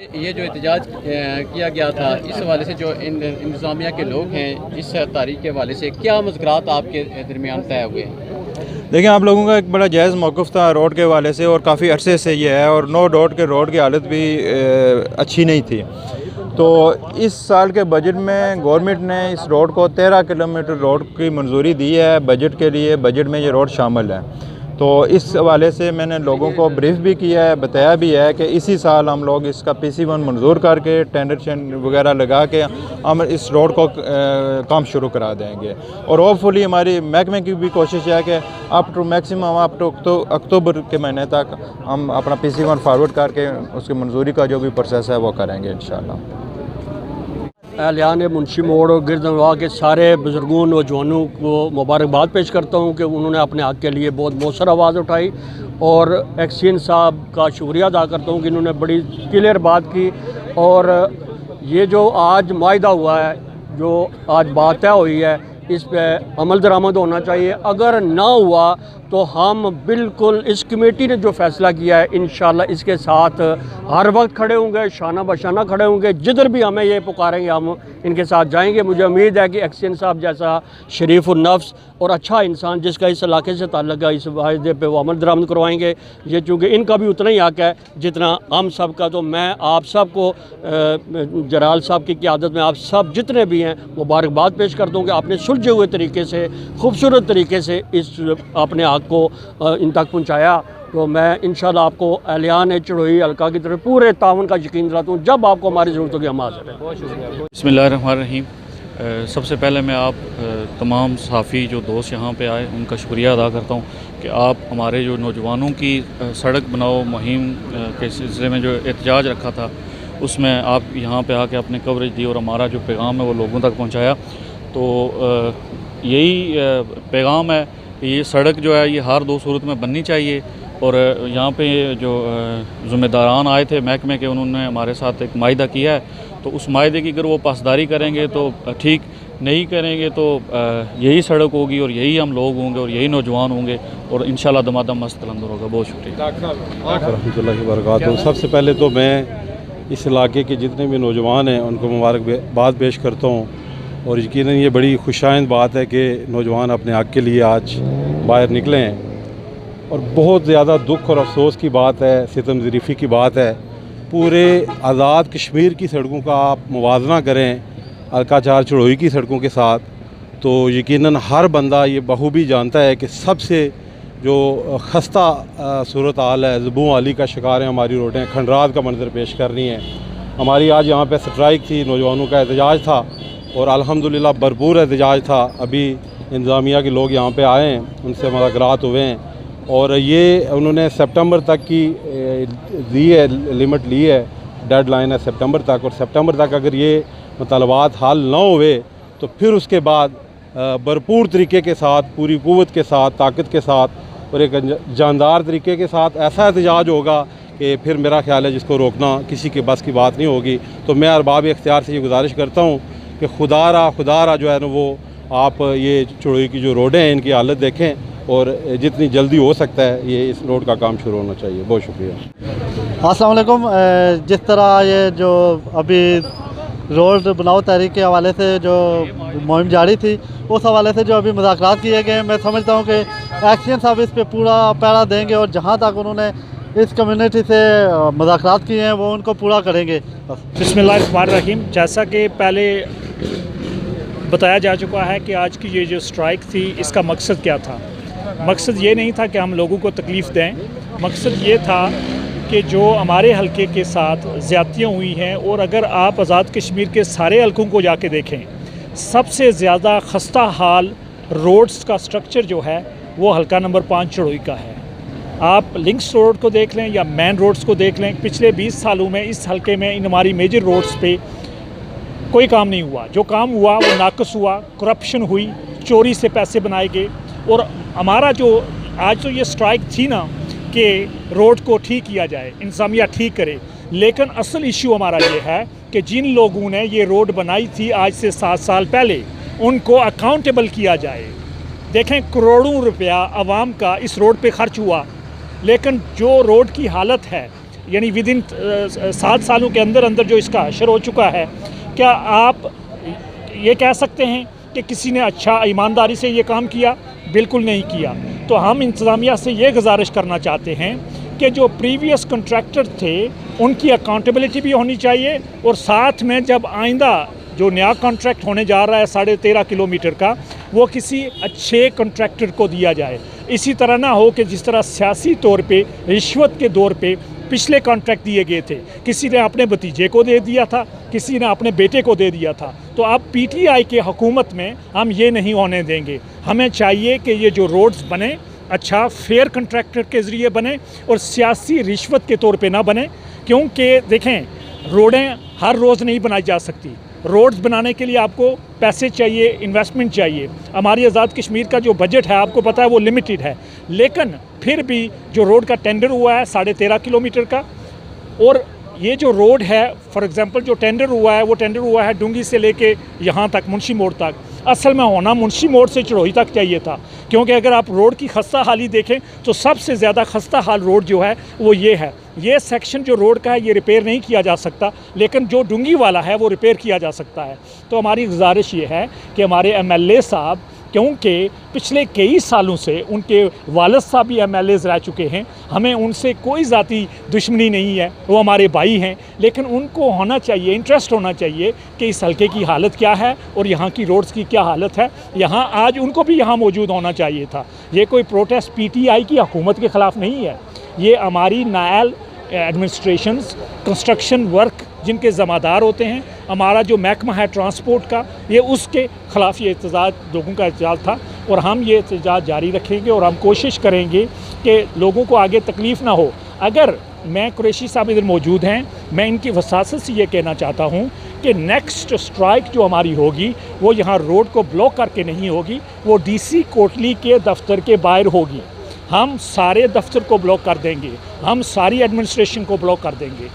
ये जो एहतजाज किया गया था, इस हवाले से जो इंतज़ामिया के लोग हैं, इस तारीख के हवाले से क्या मुज़ाकरात आपके दरमियान तय हुए हैं? देखिए, आप लोगों का एक बड़ा जायज़ मौक़िफ़ था रोड के हवाले से और काफ़ी अरसे से ये है, और नो डाउट के रोड की हालत भी अच्छी नहीं थी। तो इस साल के बजट में गवर्नमेंट ने इस रोड को 13 किलोमीटर रोड की मंजूरी दी है बजट के लिए। बजट में ये रोड शामिल है। तो इस हवाले से मैंने लोगों को ब्रीफ भी किया है, बताया भी है कि इसी साल हम लोग इसका PC1 मंजूर करके टेंडर वगैरह लगा के हम इस रोड को काम शुरू करा देंगे। और होपफुली हमारी महकमे की भी कोशिश है कि up to maximum up to October के महीने तक हम अपना PC1 फॉरवर्ड करके उसकी मंजूरी का जो भी प्रोसेस है वो करेंगे इंशाल्लाह। एहलियान मुंशी मोड़ और गिरदनवाह के सारे बुज़ुर्गों नौजवानों को मुबारकबाद पेश करता हूँ कि उन्होंने अपने हक़ के लिए बहुत मौसर आवाज़ उठाई, और एक्सीन साहब का शुक्रिया अदा करता हूँ कि इन्होंने बड़ी क्लियर बात की। और ये जो आज माहिदा हुआ है, जो आज बात तय हुई है, इस पे अमल दरामद होना चाहिए। अगर ना हुआ तो हम बिल्कुल इस कमेटी ने जो फ़ैसला किया है इंशाल्लाह इसके साथ हर वक्त खड़े होंगे, शाना बशाना खड़े होंगे। जिधर भी हमें ये पुकारेंगे हम इनके साथ जाएंगे। मुझे उम्मीद है कि एक्सीन साहब जैसा शरीफ उन नफ्स और अच्छा इंसान जिसका इस इलाके से ताल्लुक़ है, इस वायदे पे वो अमल दरामद करवाएंगे। ये चूँकि इनका भी उतना ही हक़ है जितना हम सब का। तो मैं आप सब को जराल साहब की क़यादत में आप सब जितने भी हैं मुबारकबाद पेश करता हूँ कि आपने सुलझे हुए तरीके से, खूबसूरत तरीके से इस अपने हक़ को इन तक पहुँचाया। तो मैं इंशाल्लाह आपको एहलियान चढ़ोई हल्का की तरफ पूरे तावन का यकीन दिलाता हूँ। जब आपको हमारी ज़रूरत होगी हम हाज़िर हैं। बहुत शुक्रिया। बिस्मिल्लाहिर्रहमानिर्रहीम। सबसे पहले मैं आप तमाम सहाफ़ी जो दोस्त यहाँ पे आए उनका शुक्रिया अदा करता हूँ कि आप हमारे जो नौजवानों की सड़क बनाओ मुहिम के सिलसिले में जो एहतजाज रखा था उसमें आप यहाँ पे आके अपने कवरेज दी और हमारा जो पैगाम है वो लोगों तक पहुँचाया। तो यही पैगाम है कि ये सड़क जो है ये हर दो सूरत में बननी चाहिए। और यहाँ पे जो ज़िम्मेदारान आए थे महकमे के, उन्होंने हमारे साथ एक माहिदा किया है। तो उस माहिदे की अगर वो पासदारी करेंगे तो ठीक, नहीं करेंगे तो यही सड़क होगी और यही हम लोग होंगे और यही नौजवान होंगे और इंशाल्लाह दमादम मस्त लंदर होगा। बहुत शुक्रिया रहमतुल्लाहि व बरकातहू। सबसे पहले तो मैं इस इलाके के जितने भी नौजवान हैं उनको मुबारकबाद पेश करता हूँ। और यकीनन ये बड़ी खुशाइंद बात है कि नौजवान अपने हक़ के लिए आज बाहर निकले हैं। और बहुत ज़्यादा दुख और अफसोस की बात है, सितम ज़रीफ़ी की बात है। पूरे आज़ाद कश्मीर की सड़कों का आप मुवाजना करें हल्का चार चढ़ोई की सड़कों के साथ, तो यकीनन हर बंदा ये बखूबी जानता है कि सबसे जो खस्ता सूरत हाल है, ज़बू आली का शिकार है हमारी रोडें। खंडरात का मंजर पेश कर रही हैं। हमारी आज यहाँ पे स्ट्राइक थी, नौजवानों का एहतजाज था और अल्हम्दुलिल्लाह भरपूर एहतजाज था। अभी इंतज़ामिया के लोग यहाँ पे आए हैं, उनसे मुलाकात हुए हैं और ये उन्होंने सितंबर तक की दी है, लिमिट ली है, डेडलाइन है सितंबर तक। और सितंबर तक अगर ये मतलबात हल ना हुए तो फिर उसके बाद भरपूर तरीके के साथ, पूरी क़ुव्वत के साथ, ताकत के साथ और एक जानदार तरीके के साथ ऐसा एहतजाज होगा कि फिर मेरा ख्याल है जिसको रोकना किसी के बस की बात नहीं होगी। तो मैं अरबाब इख्तियार से ये गुजारिश करता हूँ कि खुदारा जो है ना वो आप ये चढ़ोई की जो रोडें हैं इनकी हालत देखें और जितनी जल्दी हो सकता है ये इस रोड का काम शुरू होना चाहिए। बहुत शुक्रिया। अस्सलाम वालेकुम। जिस तरह ये जो अभी रोड बनाओ तहरीक के हवाले से जो मुहिम जारी थी, उस हवाले से जो अभी मुज़ाकरात किए गए, मैं समझता हूँ कि एक्शन साहब इस पे पूरा पैरा देंगे और जहाँ तक उन्होंने इस कम्युनिटी से मुज़ाकरात किए हैं वो उनको पूरा करेंगे। बिस्मिल्लाहिर्रहमानिर्रहीम। जैसा कि पहले बताया जा चुका है कि आज की ये जो स्ट्राइक थी इसका मकसद क्या था। मकसद ये नहीं था कि हम लोगों को तकलीफ़ दें, मकसद ये था कि जो हमारे हलके के साथ ज़्यादतियाँ हुई हैं, और अगर आप आज़ाद कश्मीर के सारे हलकों को जाके देखें, सबसे ज़्यादा खस्ता हाल रोड्स का स्ट्रक्चर जो है वो हलका नंबर 5 चढ़ोई का है। आप लिंक्स रोड को देख लें या मेन रोड्स को देख लें, पिछले 20 सालों में इस हलके में इन हमारी मेजर रोड्स पे कोई काम नहीं हुआ। जो काम हुआ वो नाकस हुआ, करप्शन हुई, चोरी से पैसे बनाए गए। और हमारा जो आज तो ये स्ट्राइक थी ना कि रोड को ठीक किया जाए, इंतज़ामिया ठीक करे, लेकिन असल इशू हमारा ये है कि जिन लोगों ने ये रोड बनाई थी आज से 7 साल पहले, उनको अकाउंटेबल किया जाए। देखें, करोड़ों रुपया आवाम का इस रोड पे खर्च हुआ, लेकिन जो रोड की हालत है यानी विद इन 7 सालों के अंदर अंदर जो इसका हशर हो चुका है, क्या आप ये कह सकते हैं कि किसी ने अच्छा ईमानदारी से ये काम किया? बिल्कुल नहीं किया। तो हम इंतज़ामिया से ये गुजारिश करना चाहते हैं कि जो प्रीवियस कॉन्ट्रैक्टर थे उनकी अकाउंटेबिलिटी भी होनी चाहिए, और साथ में जब आइंदा जो नया कॉन्ट्रैक्ट होने जा रहा है 13.5 किलोमीटर का, वो किसी अच्छे कॉन्ट्रैक्टर को दिया जाए। इसी तरह ना हो कि जिस तरह सियासी तौर पे रिश्वत के दौर पे पिछले कॉन्ट्रैक्ट दिए गए थे, किसी ने अपने भतीजे को दे दिया था, किसी ने अपने बेटे को दे दिया था। तो अब पीटीआई के हुकूमत में हम ये नहीं होने देंगे। हमें चाहिए कि ये जो रोड्स बने अच्छा फेयर कॉन्ट्रैक्टर के ज़रिए बने और सियासी रिश्वत के तौर पे ना बने, क्योंकि देखें रोडें हर रोज़ नहीं बनाई जा सकती। रोड्स बनाने के लिए आपको पैसे चाहिए, इन्वेस्टमेंट चाहिए। हमारी आज़ाद कश्मीर का जो बजट है आपको पता है वो लिमिटेड है, लेकिन फिर भी जो रोड का टेंडर हुआ है 13.5 किलोमीटर का, और ये जो रोड है फॉर एग्जांपल जो टेंडर हुआ है वो टेंडर हुआ है डूंगी से लेके यहाँ तक मुंशी मोड़ तक। असल में होना मुंशी मोड़ से चढ़ोई तक चाहिए था, क्योंकि अगर आप रोड की खस्ता हाली देखें तो सबसे ज़्यादा खस्ता हाल रोड जो है वो ये है। ये सेक्शन जो रोड का है ये रिपेयर नहीं किया जा सकता, लेकिन जो डूंगी वाला है वो रिपेयर किया जा सकता है। तो हमारी गुजारिश ये है कि हमारे MLA साहब, क्योंकि पिछले कई सालों से उनके वालिद साहब भी MLAs रह चुके हैं, हमें उनसे कोई ज़ाती दुश्मनी नहीं है, वो हमारे भाई हैं, लेकिन उनको होना चाहिए, इंटरेस्ट होना चाहिए कि इस हल्के की हालत क्या है और यहाँ की रोड्स की क्या हालत है। यहाँ आज उनको भी यहाँ मौजूद होना चाहिए था। ये कोई प्रोटेस्ट PTI की हुकूमत के ख़िलाफ़ नहीं है, ये हमारी नायल एडमिनिस्ट्रेशंस कंस्ट्रक्शन वर्क जिनके ज़मादार होते हैं, हमारा जो महकमा है ट्रांसपोर्ट का, ये उसके ख़िलाफ़ ये एहतजाज लोगों का एहतजाज था, और हम ये एहतजाज जारी रखेंगे और हम कोशिश करेंगे कि लोगों को आगे तकलीफ़ ना हो। अगर मैं कुरैशी साहब इधर मौजूद हैं, मैं इनकी वसासत से ये कहना चाहता हूँ कि नेक्स्ट स्ट्राइक जो हमारी होगी वो यहाँ रोड को ब्लॉक करके नहीं होगी, वो DC कोटली के दफ्तर के बाहर होगी। हम सारे दफ्तर को ब्लॉक कर देंगे, हम सारी एडमिनिस्ट्रेशन को ब्लॉक कर देंगे।